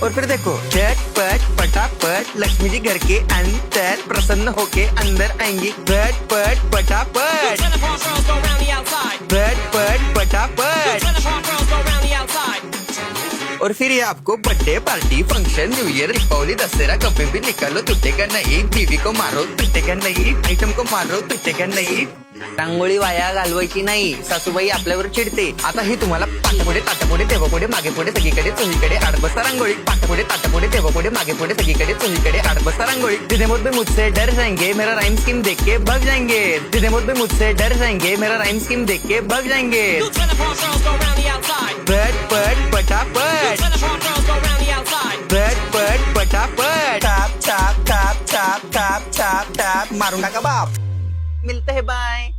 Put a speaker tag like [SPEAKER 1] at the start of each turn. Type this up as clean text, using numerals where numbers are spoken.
[SPEAKER 1] और फिर देखो झटपट पटापट लक्ष्मी जी घर के अंदर प्रसन्न होके अंदर आएंगी। झटपट पटापट झटपट पटापट। और फिर ये आपको birthday party function new year Deepawali Dussehra कभी भी निकालो टूटेगा नहीं। बीवी को मारो टूटेगा नाही, आयटम को मारो टूटेगा नाही। रांगोळी वाया घालवायची नाही, सासूबाई आपल्यावर चिडते। आता ही तुम्हाला पाठपुढे ताटापुढे देवापुढे मागे पुढे सगळीकडे चोहीकडे आडबस्ता रांगोळी। पाठपुढे ताटापुढे देवापुढे मागे पुढे सगळीकडे चोहीकडे आडबस्ता रांगोळी। जिधे मुझ भी मुझसे डर जाएंगे मेरा राइम स्कीम देख के भाग जाएंगे। जिधे मुझ भी मुझसे डर जाएंगे मेरा राइम स्कीम देख के भाग जाएंगे। झटपट पटापट झटपट पटापट top top top top top top top मारून टाका बाप। मिलते हैं बाय।